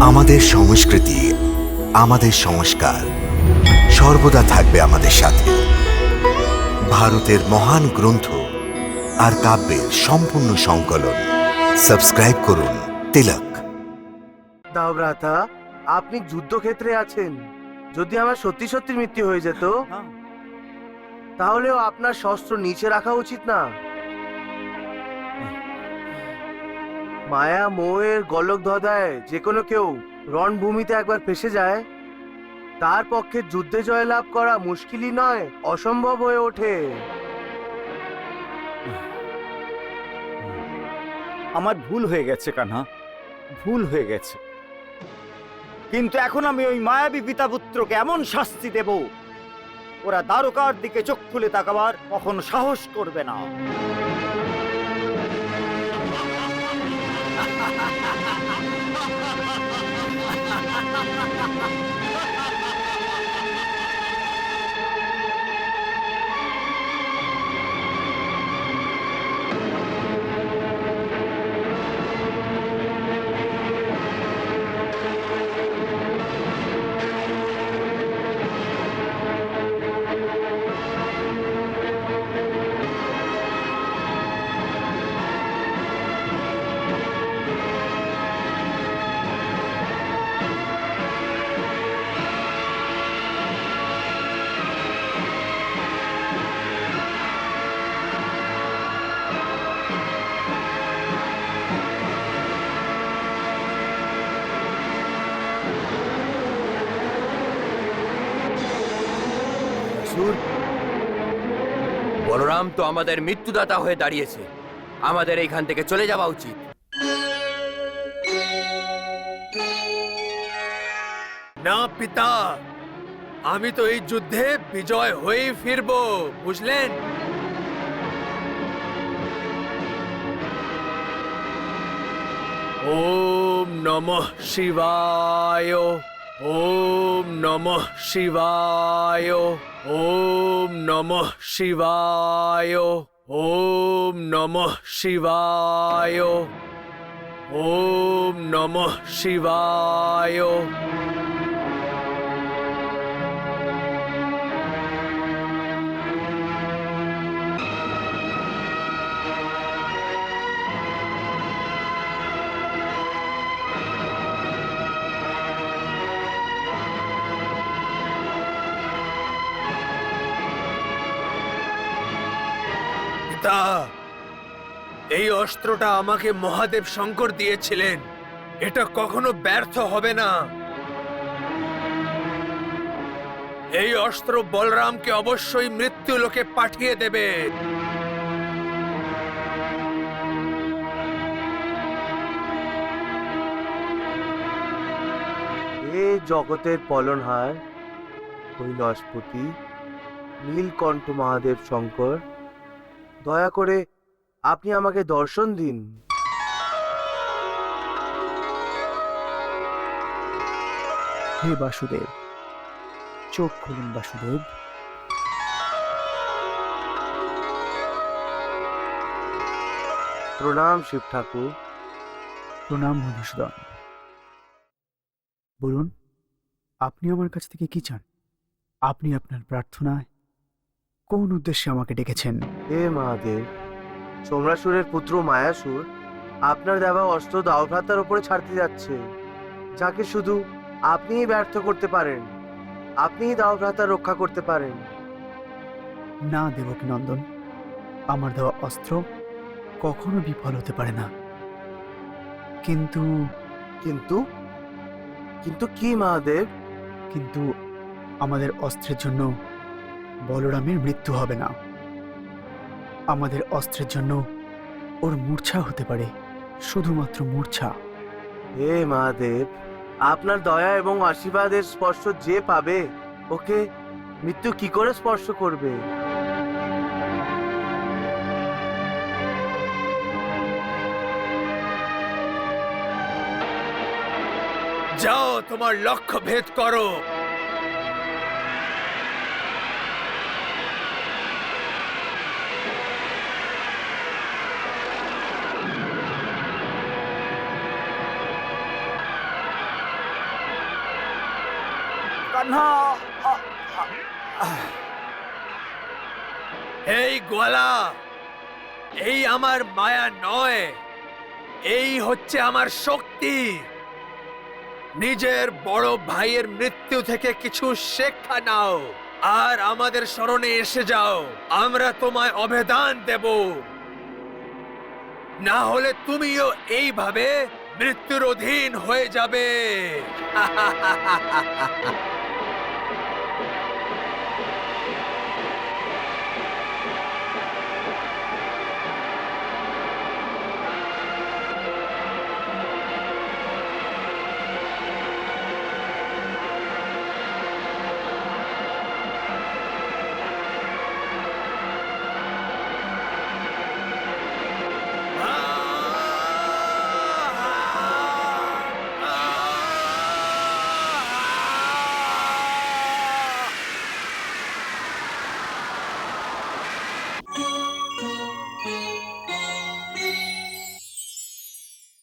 আমাদের সংস্কৃতি, আমাদের সংস্কার সর্বদা থাকবে আমাদের সাথে। ভারতের মহান গ্রন্থ আর কাব্যের সম্পূর্ণ সংকলন। সাবস্ক্রাইব করুন তিলক। দাও ভ্রাতা, আপনি যুদ্ধক্ষেত্রে আছেন। যদি আমার সত্যি সত্যি মৃত্যু হয়ে যেত, তাহলেও আপনার শস্ত্র নিচে রাখা উচিত না। মায়া মোহের গলক ধদায় যে কোনো কেউ রণভূমিতে একবার ফেসে যায়, তার পক্ষে যুদ্ধে জয়লাভ করা মুশকিলই নয়, অসম্ভব হয়ে ওঠে। আমার ভুল হয়ে গেছে কানহা, ভুল হয়ে গেছে। কিন্তু এখন আমি ওই মায়াবী পিতা পুত্রকে এমন শাস্তি দেব, ওরা দ্বারকার দিকে চোখ খুলে তাকাবার কখনো সাহস করবে না। বলরাম তো আমাদের মৃত্যুদাতা হয়ে দাঁড়িয়েছে, আমাদের এইখান থেকে চলে যাওয়া উচিত। না পিতা, আমি তো এই যুদ্ধে বিজয় হয়েই ফিরবো, বুঝলেন? ওম নমঃ শিবায়, ওম নমঃ শিবায়, ওম নমঃ শিবায়, ওম নমঃ শিবায়, ওম নমঃ শিবায়। পিতা, এই অস্ত্রটা আমাকে মহাদেব শঙ্কর দিয়েছিলেন, এটা কখনো ব্যর্থ হবে না। এই অস্ত্র বলরামকে অবশ্যই মৃত্যু লোকে পাঠিয়ে দেবে। এ জগতের পালনহার কৈলাসপতি নীলকণ্ঠ মহাদেব শঙ্কর, দয়া করে আপনি আমাকে দর্শন দিন। হে বাসুদেব, চোখ খুলুন বাসুদেব। প্রণাম শিব ঠাকুর। প্রণাম মধুসূদন। বলুন, আপনি আমার কাছ থেকে কি চান? আপনি আপনার প্রার্থনায় কোন উদ্দেশ্যে আমাকে ডেকেছেন? হে মহাদেব, সোমরাসুরের পুত্র মায়াসুর আপনার দেওয়া অস্ত্র দাওভ্রাতার উপরে ছাড়তে যাচ্ছে, যাকে শুধু আপনিই ব্যর্থ করতে পারেন। আপনিই দাওভ্রাতা রক্ষা করতে পারেন। না দেবকী নন্দন, আমার দেওয়া অস্ত্র কখনো বিফল হতে পারে না। কিন্তু কিন্তু কিন্তু কি মহাদেব? কিন্তু আমাদের অস্ত্রের জন্য বলরামের মৃত্যু হবে না। আমাদের অস্ত্রের জন্য ওর মূর্ছা হতে পারে, শুধুমাত্র মূর্ছা। হে মহাদেব, আপনার দয়া এবং আশীর্বাদের স্পর্শ যে পাবে, ওকে মৃত্যু কি করে স্পর্শ করবে? যাও, তোমার লক্ষ্য ভেদ করো। কান্না। এই গোয়ালা, এই আমার মায়া নয়, এই হচ্ছে আমার শক্তি। নিজের বড় ভাইয়ের মৃত্যু থেকে কিছু শিক্ষা নাও আর আমাদের স্মরণে এসে যাও। আমরা তোমায় অভেদান দেব, না হলে তুমিও এইভাবে মৃত্যুর অধীন হয়ে যাবে।